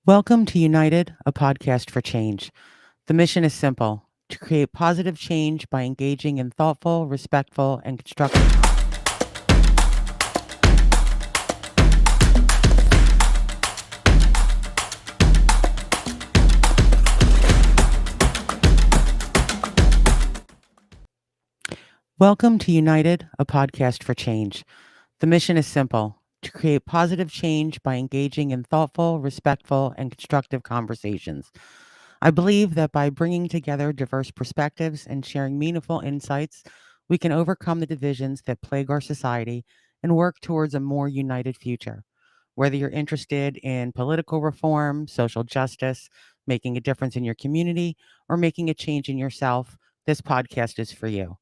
Welcome to United, a podcast for change. The mission is simple: to create positive change by engaging in thoughtful, respectful, and constructive. Welcome to United, a podcast for change. The mission is simple: to create positive change by engaging in thoughtful, respectful, and constructive conversations. I believe that by bringing together diverse perspectives and sharing meaningful insights, we can overcome the divisions that plague our society and work towards a more united future. Whether you're interested in political reform, social justice, making a difference in your community, or making a change in yourself, this podcast is for you.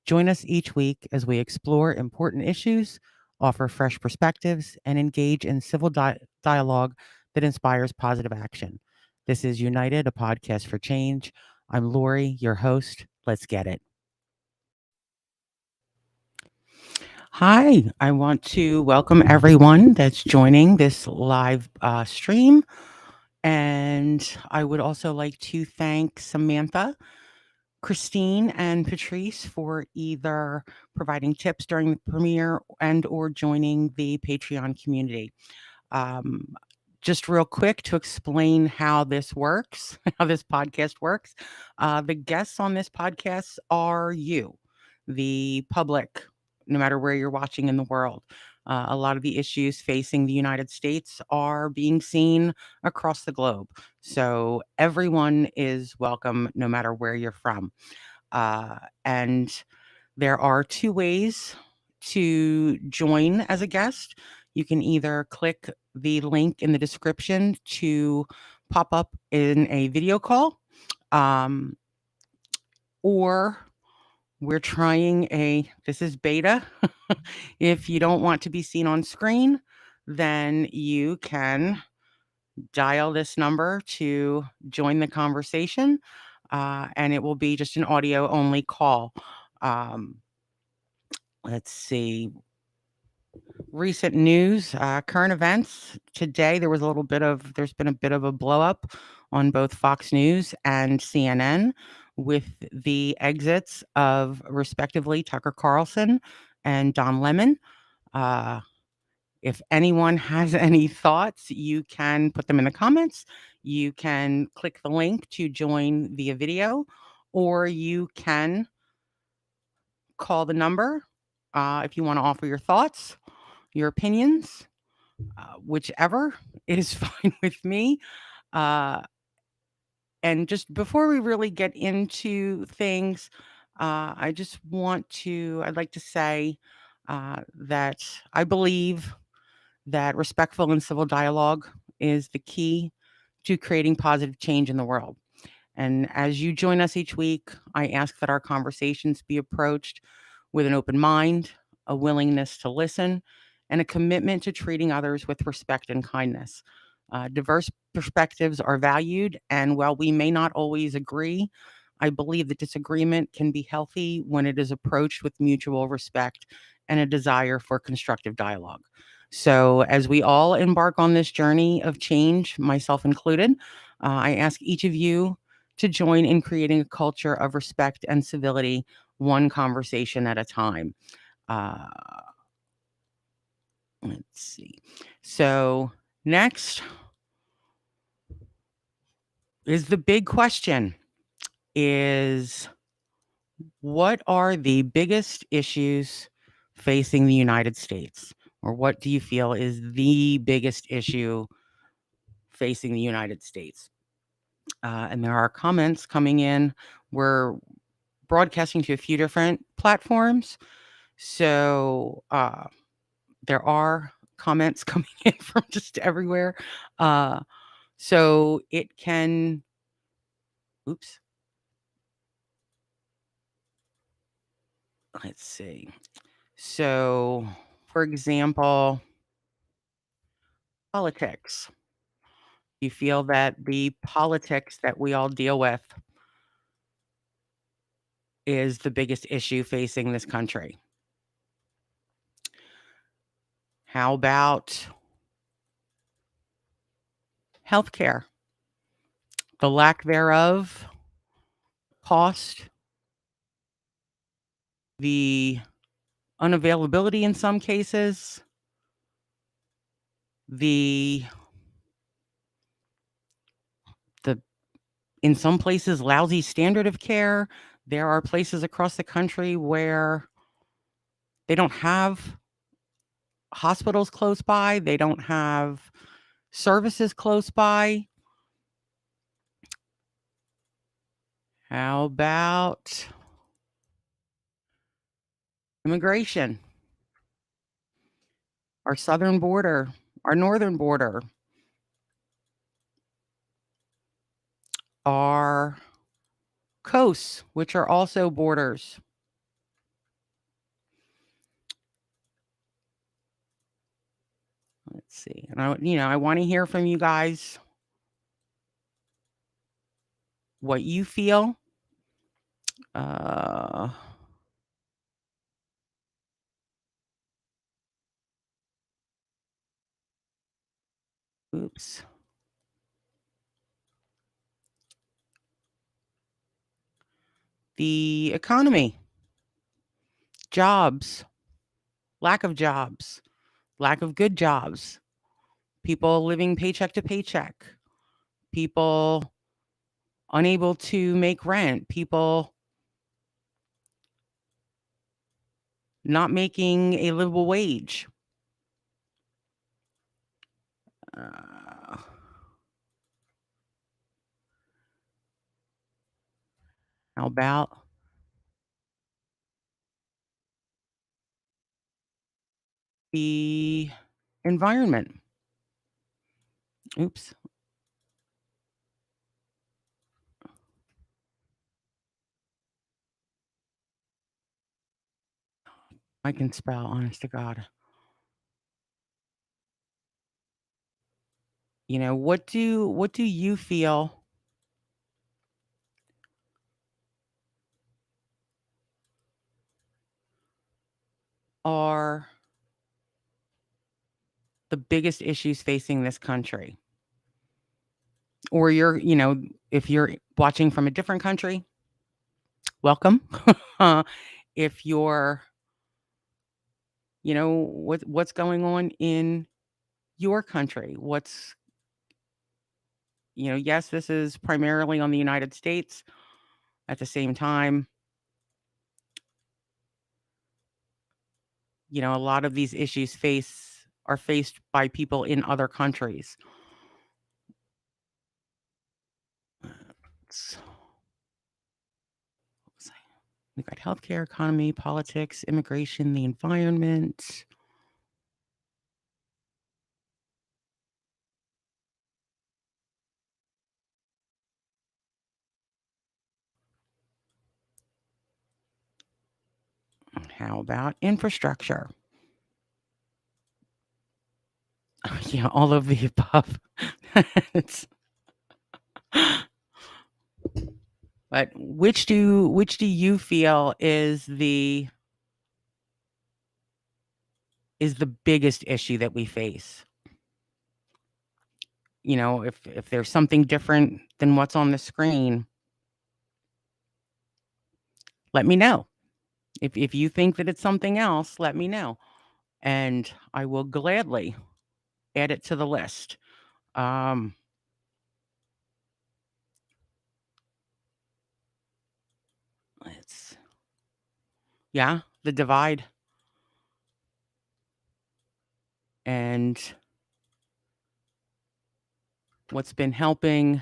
Join us each week as we explore important issues, offer fresh perspectives, and engage in civil dialogue that inspires positive action. This is United, a podcast for change. I'm Lori, your host. Let's get it. Hi, I want to welcome everyone that's joining this live stream. And I would also like to thank Samantha, Christine, and Patrice for either providing tips during the premiere and or joining the Patreon community. Um, just real quick to explain how this works, how this podcast works. The guests on this podcast are you, the public, no matter where you're watching in the world. A lot of the issues facing the United States are being seen across the globe. So everyone is welcome, no matter where you're from. And there are two ways to join as a guest. You can either click the link in the description to pop up in a video call, um, or we're trying this is beta. If you don't want to be seen on screen, then you can dial this number to join the conversation, and it will be just an audio only call. Um, let's see. Recent news, current events. Today, there's been a bit of a blow up on both Fox News and CNN with the exits of, respectively, Tucker Carlson and Don Lemon. Uh, if anyone has any thoughts, you can put them in the comments. You can click the link to join via video, or you can call the number if you want to offer your thoughts, your opinions, whichever is fine with me. Uh, and just before we really get into things, I'd like to say that I believe that respectful and civil dialogue is the key to creating positive change in the world. And as you join us each week, I ask that our conversations be approached with an open mind, a willingness to listen, and a commitment to treating others with respect and kindness. Diverse perspectives are valued, and while we may not always agree, I believe that disagreement can be healthy when it is approached with mutual respect and a desire for constructive dialogue. So, as we all embark on this journey of change, myself included, I ask each of you to join in creating a culture of respect and civility, one conversation at a time. Uh, let's see. So, next is the big question: is what are the biggest issues facing the United States? Or what do you feel is the biggest issue facing the United States? And there are comments coming in. We're broadcasting to a few different platforms. So there are comments coming in from just everywhere. Uh, so it can, oops, let's see. So, for example, politics. You feel that the politics that we all deal with is the biggest issue facing this country. How about Healthcare, the lack thereof, cost, the unavailability in some cases, the the in some places lousy standard of care. There are places across the country where they don't have hospitals close by, they don't have services close by. How about immigration? Our southern border, our northern border, our coasts, which are also borders. Let's see. And I want to hear from you guys what you feel. Uh, oops. The economy, jobs, lack of good jobs, people living paycheck to paycheck, people unable to make rent, people not making a livable wage. Uh, how about the environment? Oops, I can spell, honest to God. What do you feel are the biggest issues facing this country? Or if you're watching from a different country, welcome. If you're, what's going on in your country? Yes, this is primarily on the United States. At the same time, a lot of these issues are faced by people in other countries. So, we got healthcare, economy, politics, immigration, the environment. How about infrastructure? Yeah, all of the above. It's, but which do you feel is the biggest issue that we face? If there's something different than what's on the screen, let me know. If you think that it's something else, let me know, and I will gladly add it to the list. Um, it's yeah, the divide and what's been helping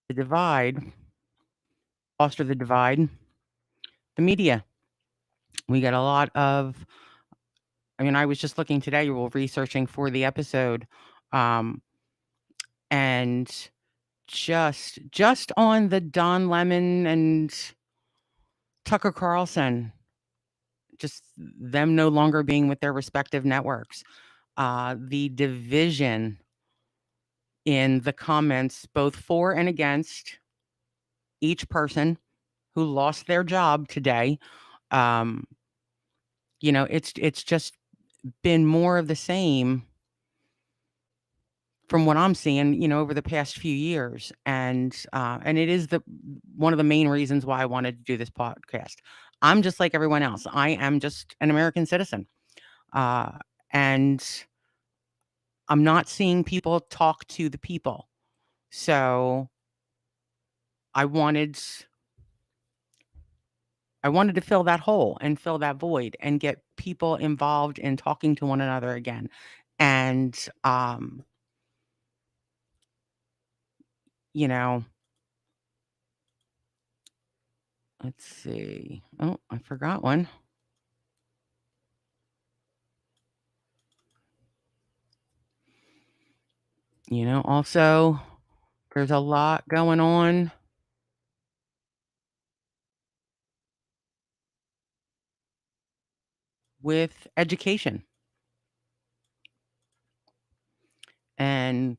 the divide, foster the divide, the media. We got a lot of I was just looking today while researching for the episode, um, and just on the Don Lemon and Tucker Carlson, just them no longer being with their respective networks. The division in the comments, both for and against each person who lost their job today. Um, it's just been more of the same from what I'm seeing, over the past few years, and it is the one of the main reasons why I wanted to do this podcast. I'm just like everyone else. I am just an American citizen, uh, and I'm not seeing people talk to the people. So I wanted I wanted to fill that hole and fill that void and get people involved in talking to one another again. And you know, let's see. Oh, I forgot one. Also there's a lot going on with education and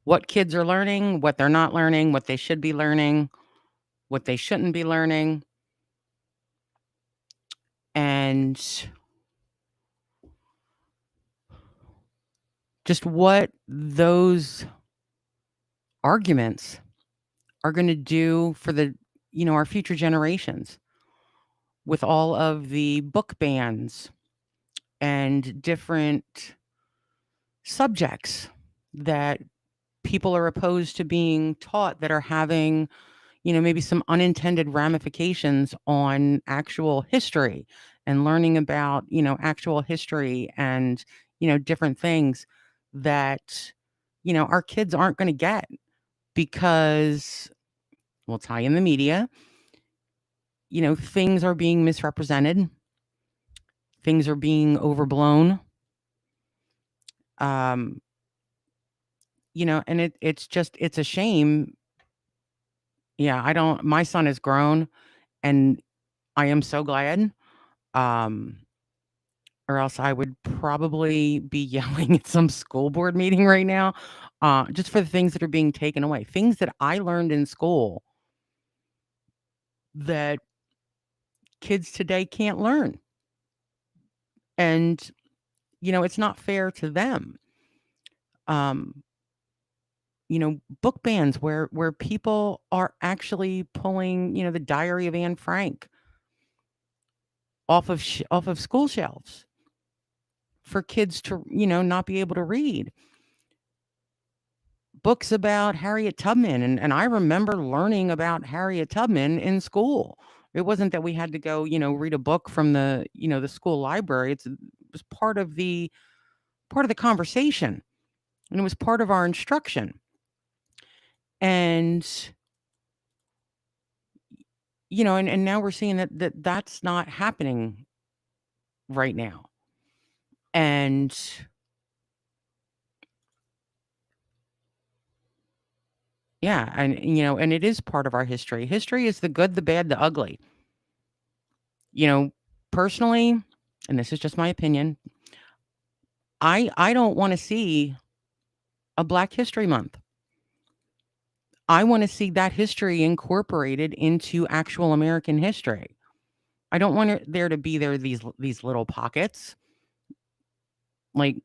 what kids are learning, what they're not learning, what they should be learning, what they shouldn't be learning, and just what those arguments are going to do for our future generations with all of the book bans and different subjects that people are opposed to being taught that are having, maybe some unintended ramifications on actual history and learning about, actual history and, different things that, our kids aren't going to get because, we'll tie in the media, things are being misrepresented, things are being overblown. Um, and it's a shame. Yeah, I don't my son is grown and I am so glad. Um, or else I would probably be yelling at some school board meeting right now, just for the things that are being taken away. Things that I learned in school that kids today can't learn. And, it's not fair to them. Um, book bans where people are actually pulling, the Diary of Anne Frank off of school shelves for kids to, not be able to read. Books about Harriet Tubman, and I remember learning about Harriet Tubman in school. It wasn't that we had to go, read a book from the school library. It was part of the conversation, and it was part of our instruction. And and now we're seeing that's not happening right now. And yeah, and it is part of our history. History is the good, the bad, the ugly. You know, personally, and this is just my opinion, I don't want to see a Black History Month. I want to see that history incorporated into actual American history. I don't want there to be these little pockets. Like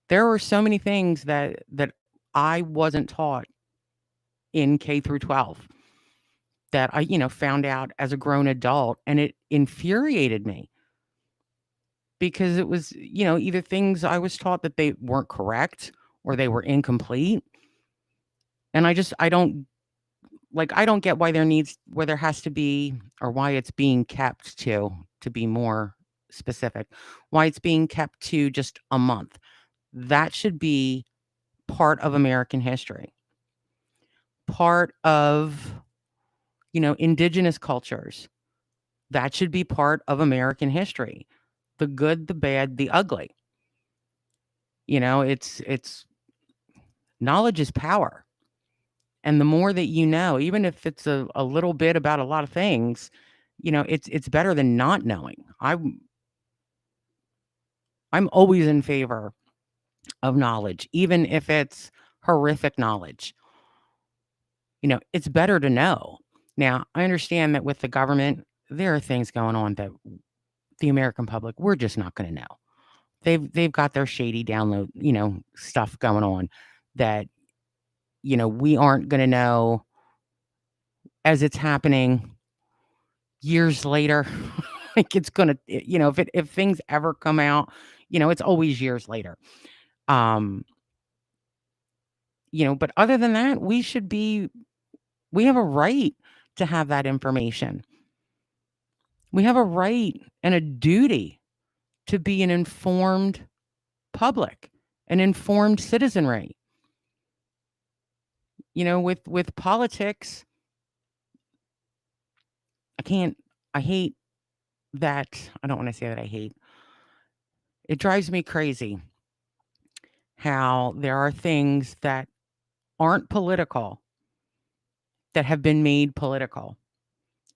there were so many things that I wasn't taught in K through 12 that I, found out as a grown adult, and it infuriated me because it was, either things I was taught that they weren't correct or they were incomplete. And I don't get why there has to be, or why it's being kept to be more specific, why it's being kept to just a month. That should be part of American history, part of, indigenous cultures. That should be part of American history. The good, the bad, the ugly. It's knowledge is power. And the more that you know, even if it's a little bit about a lot of things, it's better than not knowing. I'm always in favor of knowledge, even if it's horrific knowledge. It's better to know. Now, I understand that with the government, there are things going on that the American public, we're just not going to know. They've got their shady download, stuff going on that, we aren't going to know as it's happening years later. Like it's going to, if things ever come out, it's always years later. Um, but other than that, we have a right to have that information. We have a right and a duty to be an informed public, an informed citizenry. With politics, I hate that. I don't want to say that I hate. It drives me crazy how there are things that aren't political that have been made political.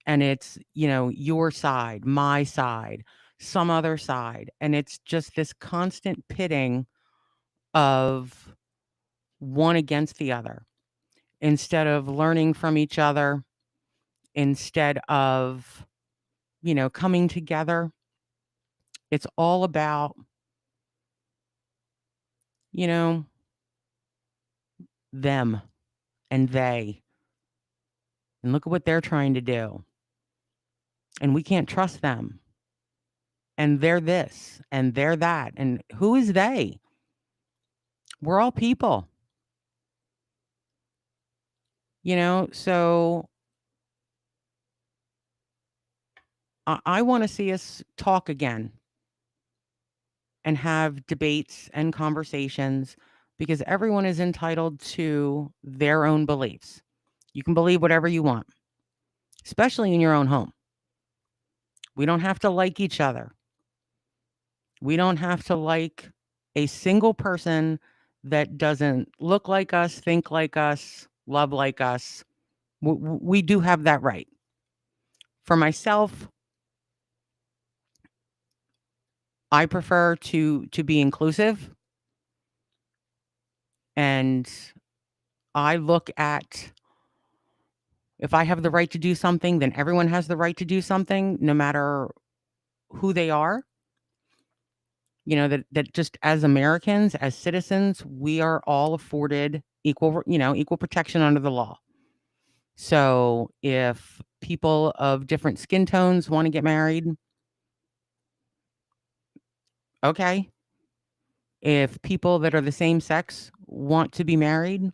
And it's, your side, my side, some other side. And it's just this constant pitting of one against the other instead of learning from each other, instead of, coming together. It's all about, you know, them and they. And look at what they're trying to do. And we can't trust them. And they're this and they're that. And who is they? We're all people. So I want to see us talk again and have debates and conversations because everyone is entitled to their own beliefs. You can believe whatever you want, especially in your own home. We don't have to like each other. We don't have to like a single person that doesn't look like us, think like us, love like us. We do have that right. For myself, I prefer to be inclusive, and I look at if I have the right to do something, then everyone has the right to do something, no matter who they are. That just as Americans, as citizens, we are all afforded equal protection under the law. So if people of different skin tones want to get married, okay. If people that are the same sex want to be married,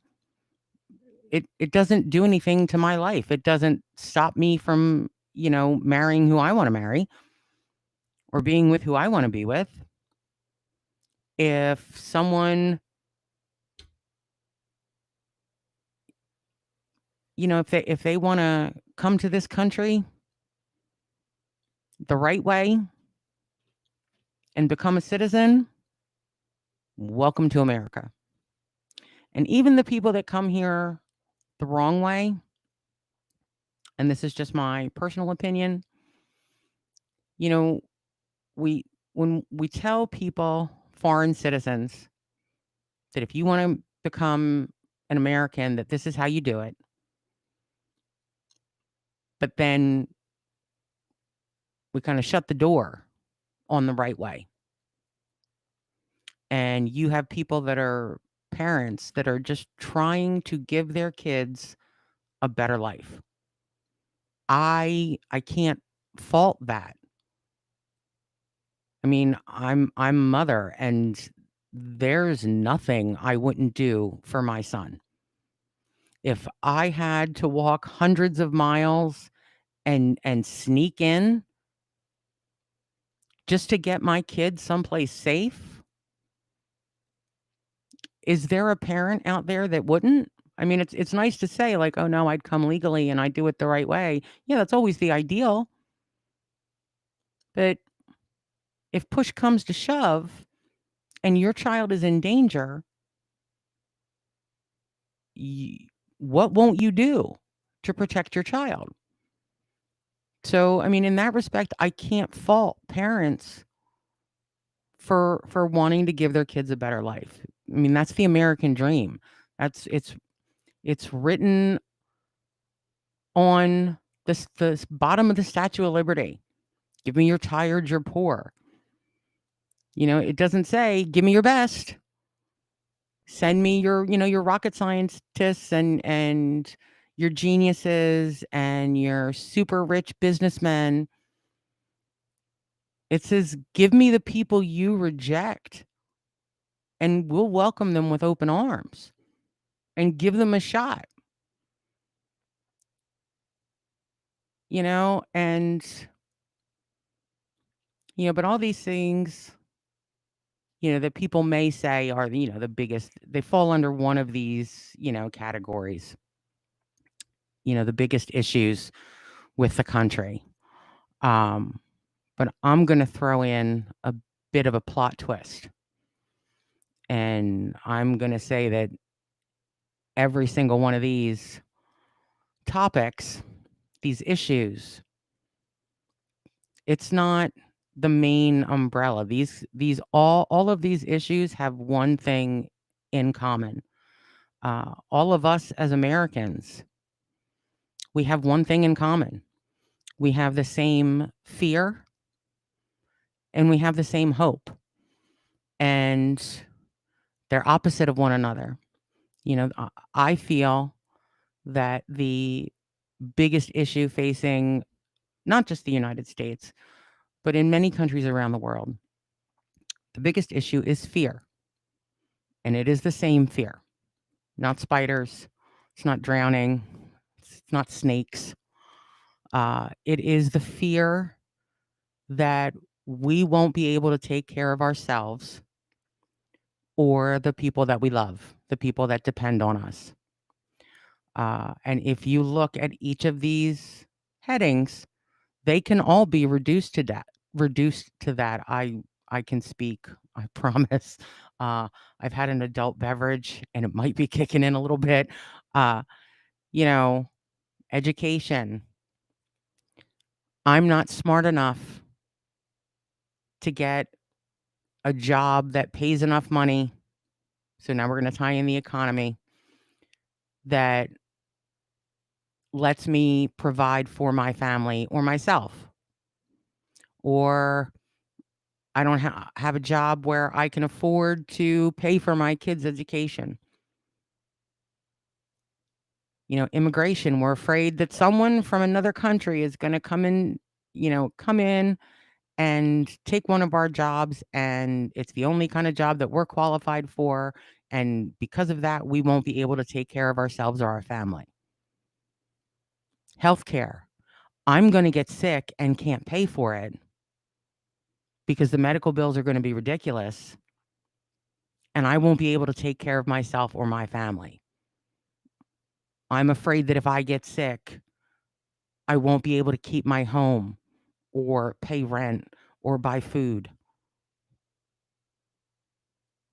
it doesn't do anything to my life. It doesn't stop me from, marrying who I want to marry or being with who I want to be with. If someone, if they want to come to this country the right way and become a citizen, welcome to America. And even the people that come here the wrong way, and this is just my personal opinion, when we tell people, foreign citizens, that if you want to become an American, that this is how you do it. But then we kind of shut the door on the right way. And you have people that are parents that are just trying to give their kids a better life. I can't fault that. I mean, I'm a mother, and there's nothing I wouldn't do for my son. If I had to walk hundreds of miles and sneak in just to get my kid someplace safe, is there a parent out there that wouldn't? I mean, it's nice to say like, "Oh no, I'd come legally and I'd do it the right way." Yeah, that's always the ideal. But if push comes to shove and your child is in danger, what won't you do to protect your child? So, I mean, in that respect, I can't fault parents for wanting to give their kids a better life. I mean, that's the American dream. It's written on this bottom of the Statue of Liberty. Give me your tired, your poor. It doesn't say give me your best. Send me your rocket scientists and your geniuses and your super rich businessmen. It says, give me the people you reject, and we'll welcome them with open arms and give them a shot, and, but all these things, that people may say are, the biggest, they fall under one of these, categories, the biggest issues with the country. But I'm going to throw in a bit of a plot twist. And I'm going to say that every single one of these topics, these issues, it's not the main umbrella. All of these issues have one thing in common. All of us as Americans, we have one thing in common. We have the same fear and we have the same hope. And they're opposite of one another. I feel that the biggest issue facing not just the United States, but in many countries around the world, the biggest issue is fear. And it is the same fear, not spiders. It's not drowning. It's not snakes. It is the fear that we won't be able to take care of ourselves or the people that we love, the people that depend on us. And if you look at each of these headings, they can all be reduced to that. I can speak. I promise. Uh, I've had an adult beverage, and it might be kicking in a little bit. Uh, you know, Education. I'm not smart enough to get a job that pays enough money. So now we're going to tie in the economy that lets me provide for my family or myself. Or I don't have a job where I can afford to pay for my kids' education. Immigration, we're afraid that someone from another country is going to come in and take one of our jobs, and it's the only kind of job that we're qualified for. And because of that, we won't be able to take care of ourselves or our family. Healthcare. I'm going to get sick and can't pay for it because the medical bills are going to be ridiculous, and I won't be able to take care of myself or my family. I'm afraid that if I get sick, I won't be able to keep my home or pay rent or buy food,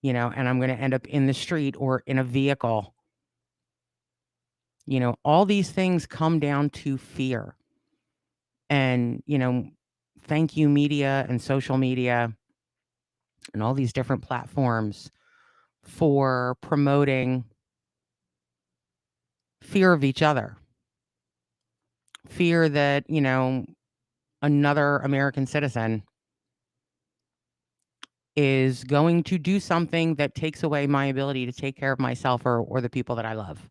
and I'm going to end up in the street or in a vehicle. All these things come down to fear. And, thank you, media and social media and all these different platforms for promoting fear of each other. Fear that, another American citizen is going to do something that takes away my ability to take care of myself or the people that I love.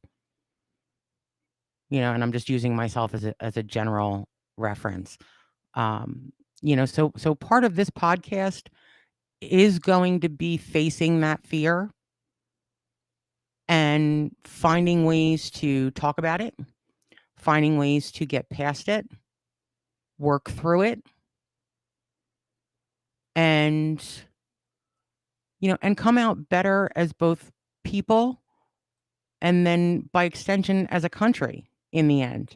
And I'm just using myself as a general reference. So part of this podcast is going to be facing that fear and finding ways to talk about it, finding ways to get past it, work through it, and and come out better as both people and then by extension as a country in the end.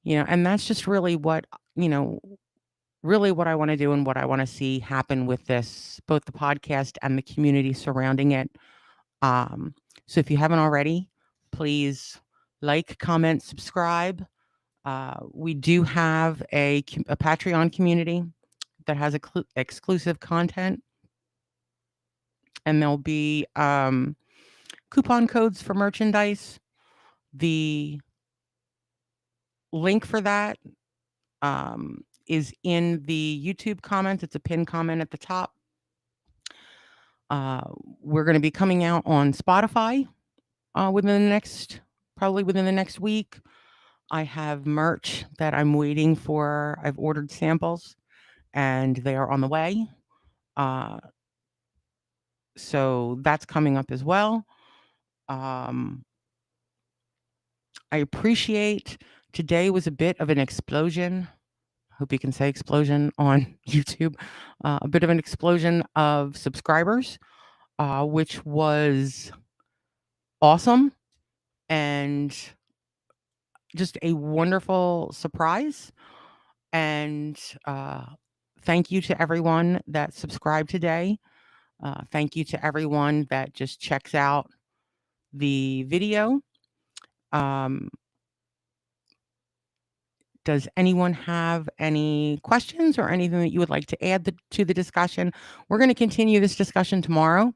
And that's just really what I want to do and what I want to see happen with this, both the podcast and the community surrounding it. So if you haven't already, please like, comment, subscribe. We do have a Patreon community that has exclusive content, and there'll be coupon codes for merchandise. The link for that is in the YouTube comments. It's a pinned comment at the top. Uh, we're going to be coming out on Spotify probably within the next week. I have merch that I'm waiting for. I've ordered samples and they are on the way. Uh, so that's coming up as well. Um, I appreciate today was a bit of an explosion. Hope you can say explosion on YouTube. A bit of an explosion of subscribers, which was awesome and just a wonderful surprise. And thank you to everyone that subscribed today. Thank you to everyone that just checks out the video. Um, does anyone have any questions or anything that you would like to add to the discussion? We're going to continue this discussion tomorrow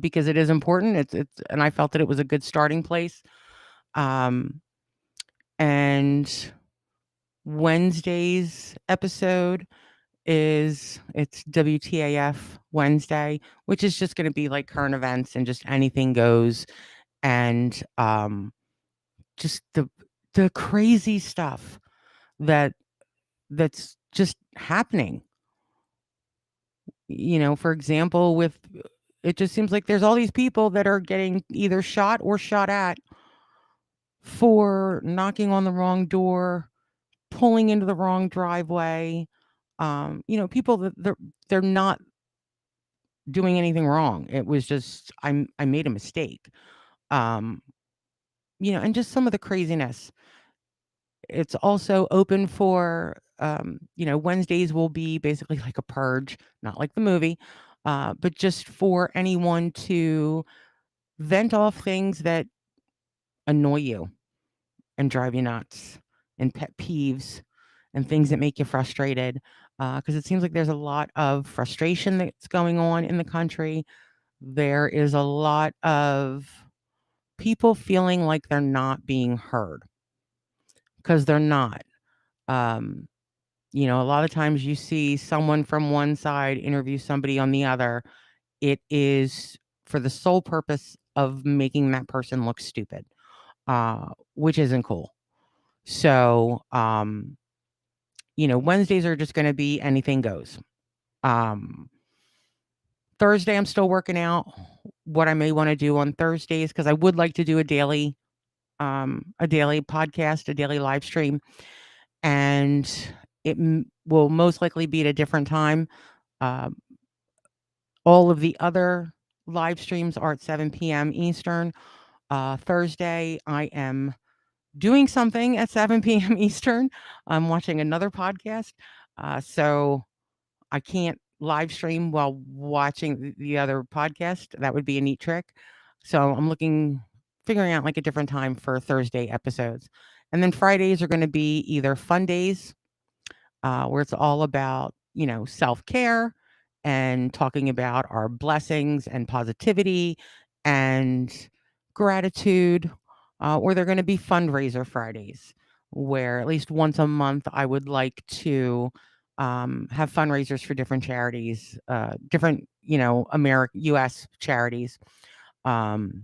because it is important. And I felt that it was a good starting place. Um, and Wednesday's episode it's WTAF Wednesday, which is just going to be like current events and just anything goes, and just the crazy stuff that's just happening. For example, with it just seems like there's all these people that are getting either shot or shot at for knocking on the wrong door, pulling into the wrong driveway. People that they're not doing anything wrong. It was just I made a mistake. Um, and just some of the craziness. It's also open for Wednesdays will be basically like a purge, not like the movie, but just for anyone to vent off things that annoy you and drive you nuts and pet peeves and things that make you frustrated. Because it seems like there's a lot of frustration that's going on in the country. There is a lot of people feeling like they're not being heard because they're not. Um, a lot of times you see someone from one side interview somebody on the other. It is for the sole purpose of making that person look stupid, which isn't cool. So, Wednesdays are just going to be anything goes. Um, Thursday, I'm still working out what I may want to do on Thursdays because I would like to do a daily podcast, a daily live stream, and it will most likely be at a different time. Um, all of the other live streams are at 7 p.m. Eastern. Thursday, I am doing something at 7 p.m. Eastern. I'm watching another podcast. So I can't live stream while watching the other podcast. That would be a neat trick. So I'm figuring out like a different time for Thursday episodes. And then Fridays are going to be either fun days, where it's all about, self-care and talking about our blessings and positivity and gratitude, or they're going to be fundraiser Fridays, where at least once a month I would like to have fundraisers for different charities, different, U.S. charities. And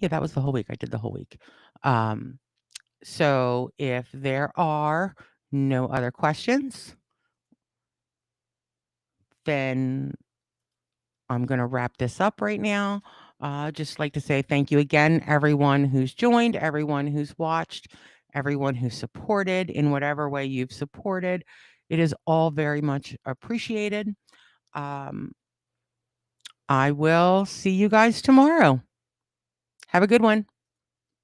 that was the whole week. I did the whole week. So if there are no other questions, then I'm going to wrap this up right now. Just like to say thank you again, everyone who's joined, everyone who's watched, everyone who's supported in whatever way you've supported. It is all very much appreciated. I will see you guys tomorrow. Have a good one.